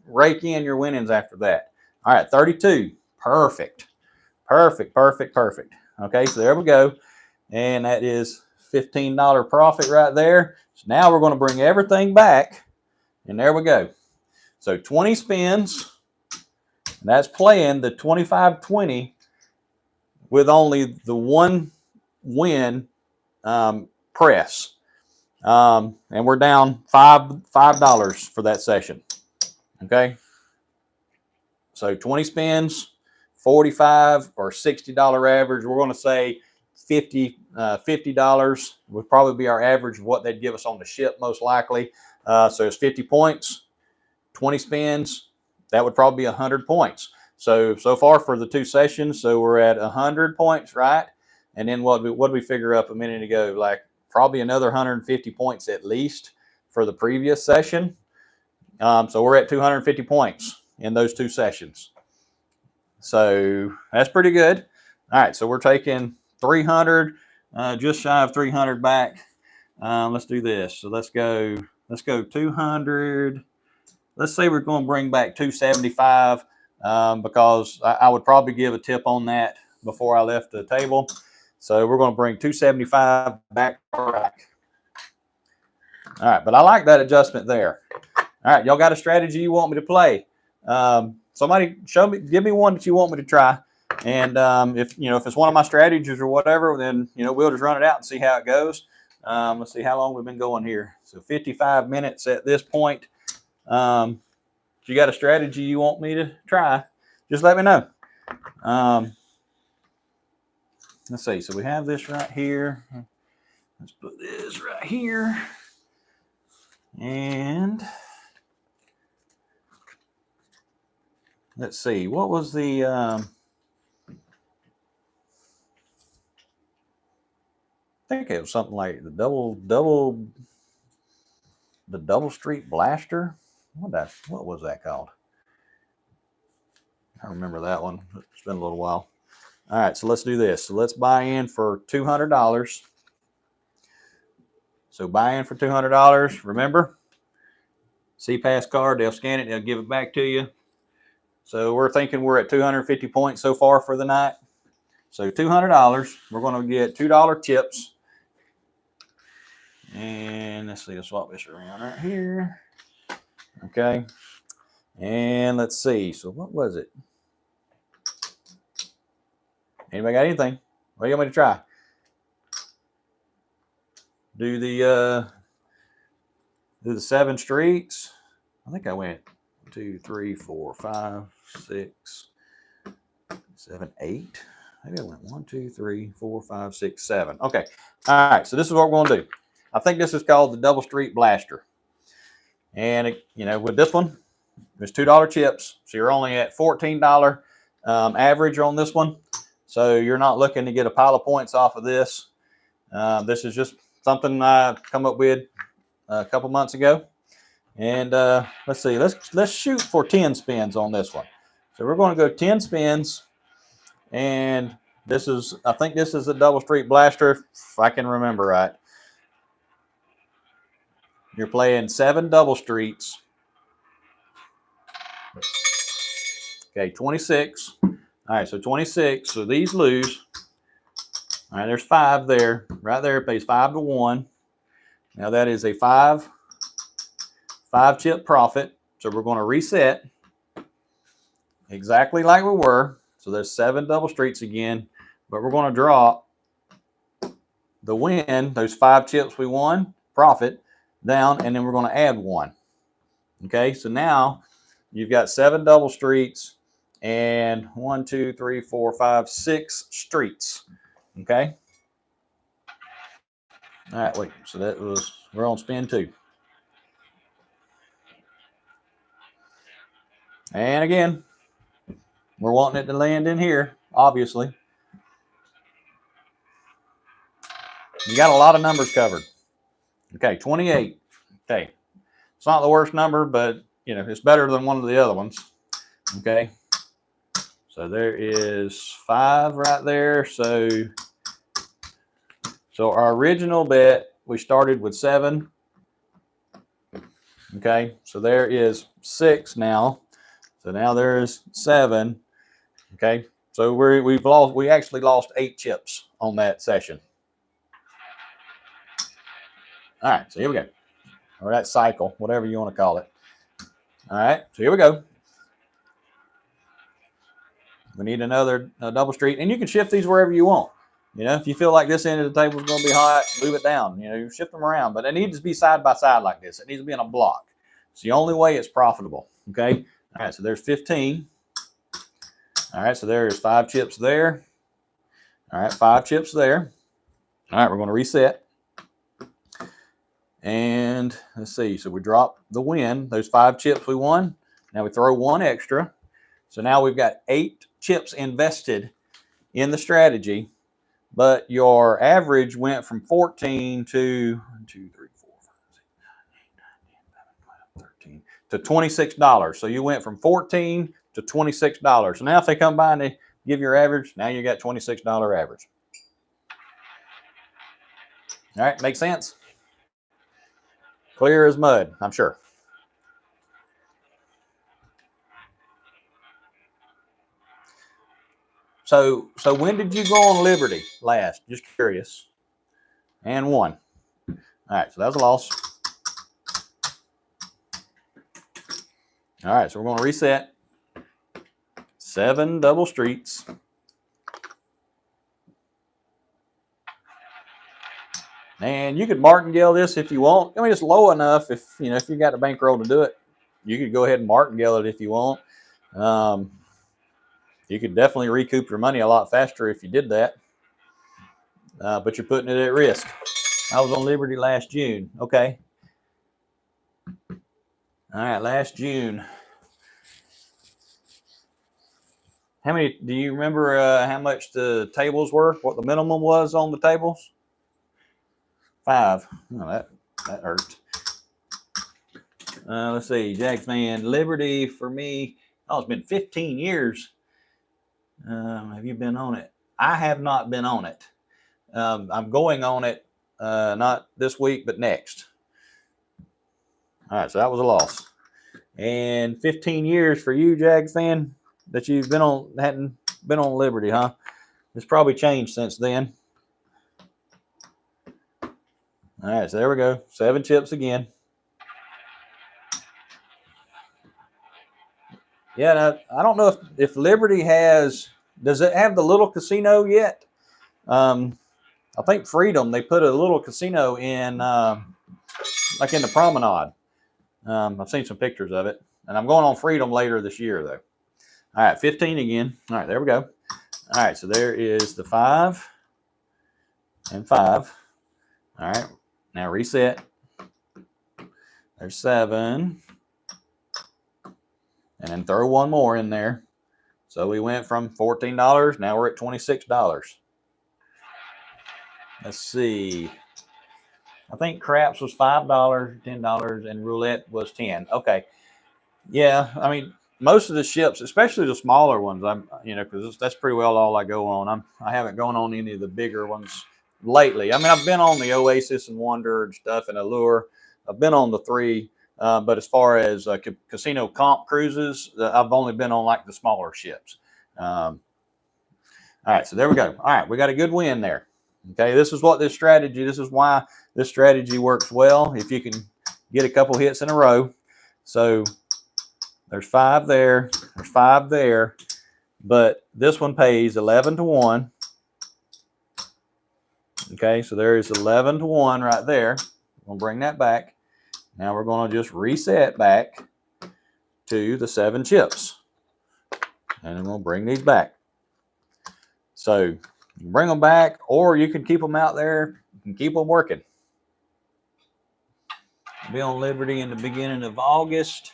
rake in your winnings after that. All right, 32. Perfect. Perfect, perfect, perfect. Okay, so there we go. And that is $15 profit right there. So now we're going to bring everything back. And there we go. So 20 spins. And that's playing the 25-20 with only the one win press. And we're down $5 for that session. Okay. So 20 spins, 45 or $60 average. We're going to say $50 would probably be our average of what they'd give us on the ship, most likely. So it's 50 points, 20 spins. That would probably be 100 points. So far for the 2 sessions, so we're at 100 points, right? And then what did we figure up a minute ago? Like probably another 150 points at least for the previous session. So we're at 250 points in those 2 sessions. So that's pretty good. All right, so we're taking 300, just shy of 300 back. Let's do this. So let's go 200. Let's say we're going to bring back 275 because I would probably give a tip on that before I left the table. So we're going to bring 275 back. All right, but I like that adjustment there. All right, y'all got a strategy you want me to play? Somebody give me one that you want me to try. And if it's one of my strategies or whatever, then we'll just run it out and see how it goes. Let's see how long we've been going here. So 55 minutes at this point. If you got a strategy you want me to try, just let me know. Let's see. So we have this right here. Let's put this right here. And let's see. What was the... I think it was something like the double street blaster. What was that called? I remember that one. It's been a little while. All right, so let's do this. So let's buy in for $200. So buy in for $200. Remember, CPass card. They'll scan it. They'll give it back to you. So we're thinking we're at 250 points so far for the night. So $200. We're going to get $2 chips. And let's see, I'll swap this around right here. Okay. And let's see. So what was it? Anybody got anything? What do you want me to try? Do the 7 streets. I think I went 2, 3, 4, 5, 6, 7, 8. Maybe I went 1, 2, 3, 4, 5, 6, 7. Okay. All right. So this is what we're going to do. I think this is called the Double Street Blaster. And, with this one, there's $2 chips. So you're only at $14 average on this one. So you're not looking to get a pile of points off of this. This is just something I come up with a couple months ago. And let's see. Let's shoot for 10 spins on this one. So we're going to go 10 spins. And I think this is a Double Street Blaster, if I can remember right. You're playing 7 double streets. Okay, 26. All right, so 26. So these lose. All right, there's 5 there. Right there, it pays 5 to 1. Now that is a 5 chip profit. So we're going to reset exactly like we were. So there's 7 double streets again. But we're going to drop the win, those 5 chips we won, profit, down, and then we're going to add 1. Okay, so now you've got 7 double streets and 1, 2, 3, 4, 5, 6 streets. Okay. All right, wait. So we're on spin 2. And again, we're wanting it to land in here, obviously. You got a lot of numbers covered. Okay, 28. Okay. It's not the worst number, but you know, it's better than one of the other ones. Okay. So there is 5 right there. So our original bet, we started with 7. Okay. So there is 6 now. So now there's 7. Okay. So we actually lost 8 chips on that session. All right. So here we go. Or that cycle, whatever you want to call it. All right. So here we go. We need another double street, and you can shift these wherever you want. You know, if you feel like this end of the table is going to be hot, move it down. You know, you shift them around, but it needs to be side by side like this. It needs to be in a block. It's the only way it's profitable. Okay. All right. So there's 15. All right. So there's 5 chips there. All right. 5 chips there. All right. We're going to reset. And let's see. So we drop the win. Those 5 chips we won. Now we throw 1 extra. So now we've got 8 chips invested in the strategy, but your average went from 14 to 1, 2, 3, 4, 5, 6, 9, 10, 11, 12, 13 to $26. So you went from 14 to $26. So now if they come by and they give your average, now you got $26 average. All right, makes sense? Clear as mud, I'm sure. So when did you go on Liberty last? Just curious. And won. All right, so that was a loss. All right, so we're going to reset. 7 double streets. And you could martingale this if you want. I mean, it's low enough if you got the bankroll to do it. You could go ahead and martingale it if you want. You could definitely recoup your money a lot faster if you did that. But you're putting it at risk. I was on Liberty last June. Okay. All right, last June. How many? Do you remember how much the tables were? What the minimum was on the tables? 5. Oh, that hurt. Let's see, Jags fan, Liberty for me. Oh, it's been 15 years. Have you been on it? I have not been on it. I'm going on it, not this week, but next. All right, so that was a loss. And 15 years for you, Jags fan, that you've been on, hadn't been on Liberty, huh? It's probably changed since then. All right, so there we go. 7 chips again. Yeah, now, I don't know if Liberty does it have the little casino yet? I think Freedom, they put a little casino in, like in the promenade. I've seen some pictures of it. And I'm going on Freedom later this year, though. All right, 15 again. All right, there we go. All right, so there is the 5 and 5. All right, now reset. There's 7. And then throw 1 more in there. So we went from $14. Now we're at $26. Let's see. I think craps was $5, $10, and roulette was 10. Okay. Yeah, I mean, most of the ships, especially the smaller ones, because that's pretty well all I go on. I haven't gone on any of the bigger ones lately. I mean, I've been on the Oasis and Wonder and stuff and Allure. I've been on the 3, but as far as casino comp cruises, I've only been on like the smaller ships. All right, so there we go. All right, we got a good win there. Okay, this is why this strategy works well if you can get a couple hits in a row. So there's 5 there, there's 5 there, but this one pays 11 to 1. Okay, so there is 11 to 1 right there. We'll bring that back. Now we're going to just reset back to the 7 chips. And I'm going to bring these back. So you can bring them back, or you can keep them out there and keep them working. Be on Liberty in the beginning of August.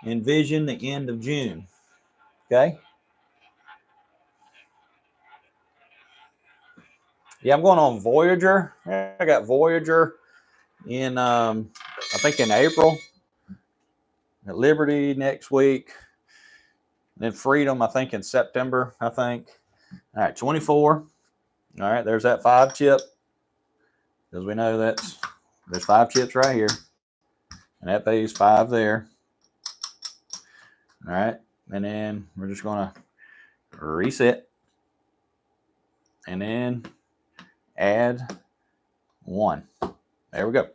Envision the end of June. Okay. Yeah, I'm going on Voyager. I got Voyager in, I think in April. At Liberty next week. Then Freedom, I think in September, I think. All right, 24. All right, there's that 5 chip. Because we know there's 5 chips right here. And that pays 5 there. All right, and then we're just going to reset. And then add 1. There we go.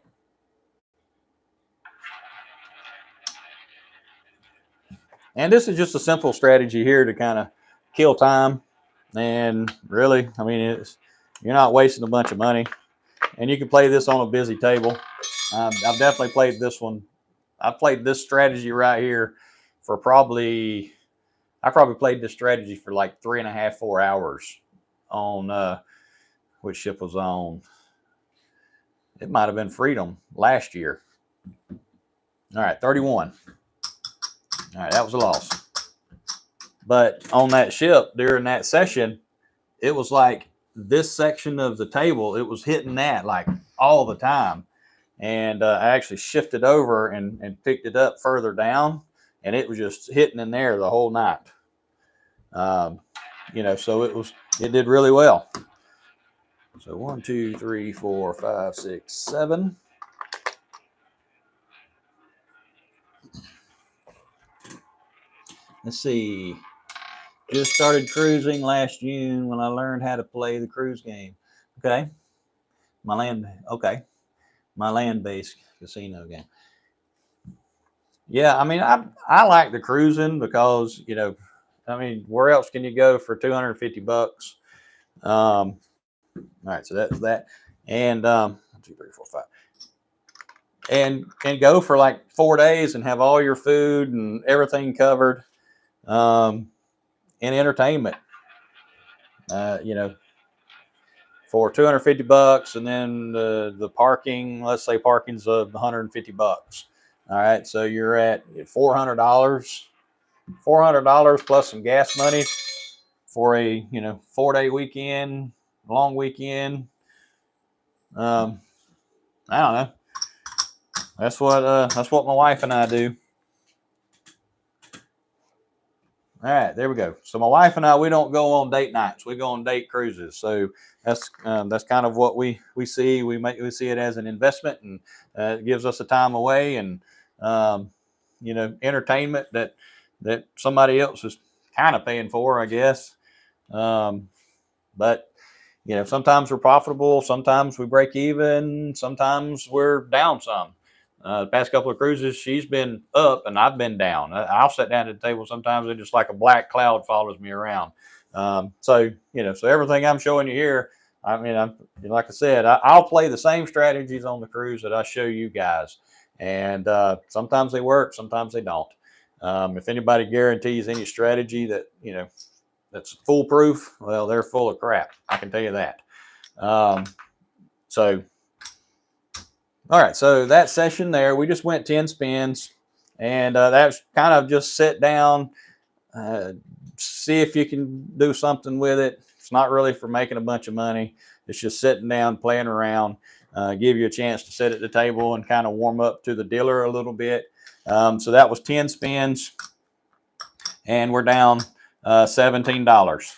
And this is just a simple strategy here to kind of kill time. And really, I mean, you're not wasting a bunch of money. And you can play this on a busy table. I've definitely played this one. I played this strategy right here for I probably played this strategy for like 3.5, 4 hours on, which ship was on? It might have been Freedom last year. All right, 31. All right, that was a loss. But on that ship during that session, it was like this section of the table, it was hitting that like all the time. And I actually shifted over and picked it up further down, and it was just hitting in there the whole night. So it did really well. So 1, 2, 3, 4, 5, 6, 7. Let's see. Just started cruising last June when I learned how to play the cruise game. Okay. My land-based casino game. Yeah, I mean, I like the cruising because, I mean, where else can you go for $250? All right, so that's that. And 1, 2, 3, 4, 5. And go for like 4 days and have all your food and everything covered. And entertainment. For $250, and then the parking, let's say parking's $150. All right, so you're at $400. $400 plus some gas money for a 4-day weekend, long weekend. I don't know. That's what my wife and I do. All right, there we go. So my wife and I, we don't go on date nights. We go on date cruises. So that's kind of what we see. We see it as an investment, and it gives us a time away and entertainment that somebody else is kind of paying for, I guess. But sometimes we're profitable, sometimes we break even, sometimes we're down some. The past couple of cruises, she's been up and I've been down. I'll sit down at the table sometimes and just like a black cloud follows me around. So everything I'm showing you here, I mean, like I said, I'll play the same strategies on the cruise that I show you guys. And sometimes they work, sometimes they don't. If anybody guarantees any strategy that, that's foolproof, well, they're full of crap. I can tell you that. All right, so that session there, we just went 10 spins, and that's kind of just sit down, see if you can do something with it. It's not really for making a bunch of money. It's just sitting down, playing around, give you a chance to sit at the table and kind of warm up to the dealer a little bit. So that was 10 spins, and we're down $17.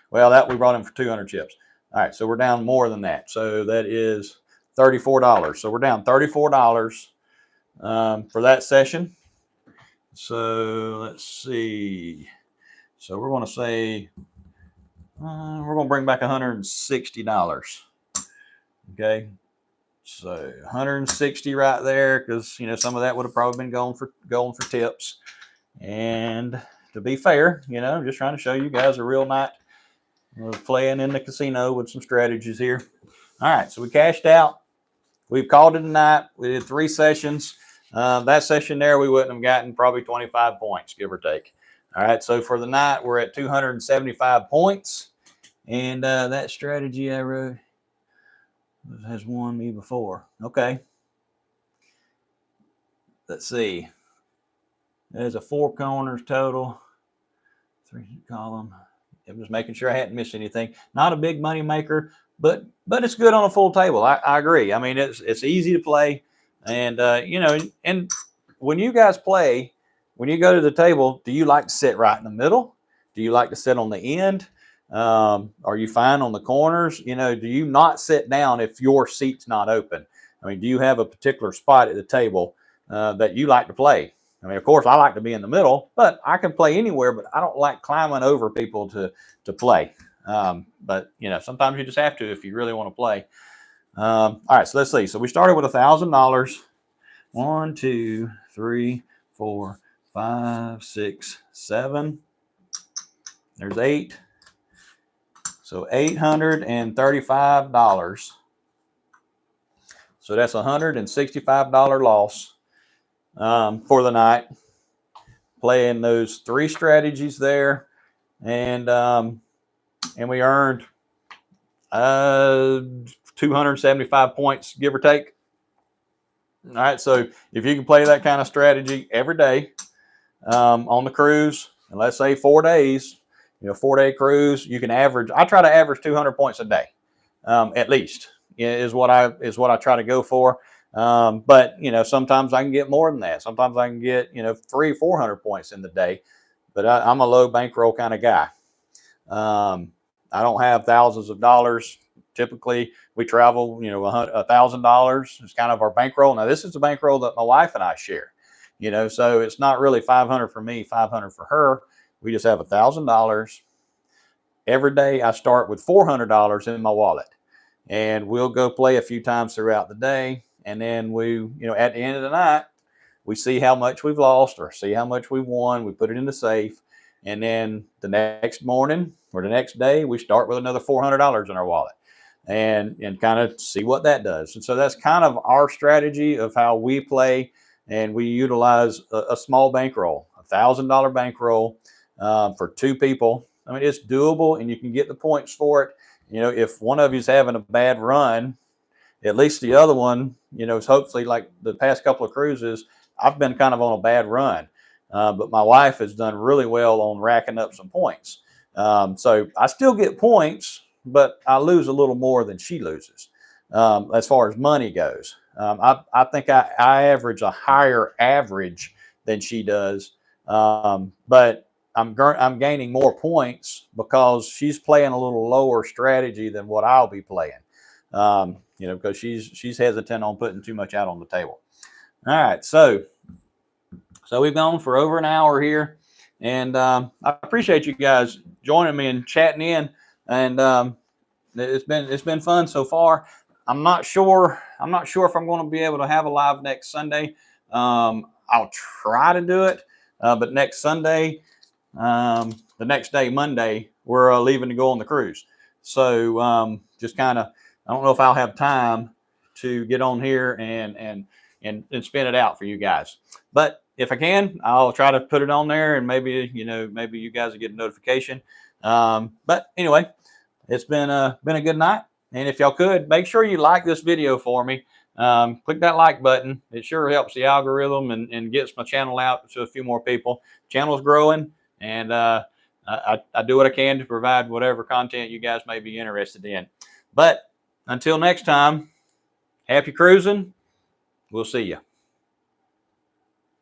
Well, we brought in for 200 chips. All right, so we're down more than that. So that is $34. So we're down $34 for that session. So let's see. So we're going to say we're going to bring back $160. Okay. So 160 right there, because some of that would have probably been going for tips. And to be fair, I'm just trying to show you guys a real night of playing in the casino with some strategies here. All right, so we cashed out. We've called it a night. We did 3 sessions. That session there, we wouldn't have gotten probably 25 points, give or take. All right, so for the night, we're at 275 points. And that strategy I wrote has won me before. Okay. Let's see. There's a 4 corners total. 3 column. I'm just making sure I hadn't missed anything. Not a big money maker, but it's good on a full table. I agree. I mean, it's easy to play. And, you know, and when you guys play, when you go to the table, do you like to sit right in the middle? Do you like to sit on the end? Are you fine on the corners? You know, do you not sit down if your seat's not open? I mean, do you have a particular spot at the table that you like to play? I mean, of course, I like to be in the middle, but I can play anywhere, but I don't like climbing over people to play. But, you know, sometimes you just have to if you really want to play. All right, so let's see. So we started with $1,000. 1, 2, 3, 4, 5, 6, 7. There's 8. So $835. So that's $165 loss for the night. Playing those 3 strategies there, and we earned 275 points, give or take. All right, so if you can play that kind of strategy every day on the cruise, and let's say 4 days, you know, 4-day cruise, you can average. I try to average 200 points a day, at least, is what I try to go for. But, you know, sometimes I can get more than that. Sometimes I can get, you know, 300 or 400 points in the day, but I'm a low bankroll kind of guy. I don't have thousands of dollars. Typically we travel, you know, $1,000 is kind of our bankroll. Now this is the bankroll that my wife and I share, you know, so it's not really 500 for me, 500 for her. We just have $1,000. Every day I start with $400 in my wallet, and we'll go play a few times throughout the day. And then we, you know, at the end of the night, we see how much we've lost or see how much we won. We put it in the safe. And then the next morning or the next day, we start with another $400 in our wallet and kind of see what that does. And so that's kind of our strategy of how we play. And we utilize a small bankroll, $1,000 bankroll for 2 people. I mean, it's doable and you can get the points for it. You know, if one of you is having a bad run, at least the other one, you know, is hopefully, like the past couple of cruises, I've been kind of on a bad run. But my wife has done really well on racking up some points. So I still get points, but I lose a little more than she loses as far as money goes. I think I average a higher average than she does, but I'm gaining more points because she's playing a little lower strategy than what I'll be playing. You know, because she's hesitant on putting too much out on the table. All right, so we've gone for over an hour here, and I appreciate you guys joining me and chatting in. And it's been fun so far. I'm not sure if I'm going to be able to have a live next Sunday. I'll try to do it, but next Sunday, the next day, Monday, we're leaving to go on the cruise. So just kind of, I don't know if I'll have time to get on here and spin it out for you guys. But if I can, I'll try to put it on there, and maybe, you know, maybe you guys will get a notification. But anyway, it's been a good night. And if y'all could, make sure you like this video for me. Click that like button. It sure helps the algorithm and gets my channel out to a few more people. Channel's growing, and I do what I can to provide whatever content you guys may be interested in. But until next time, happy cruising. We'll see you.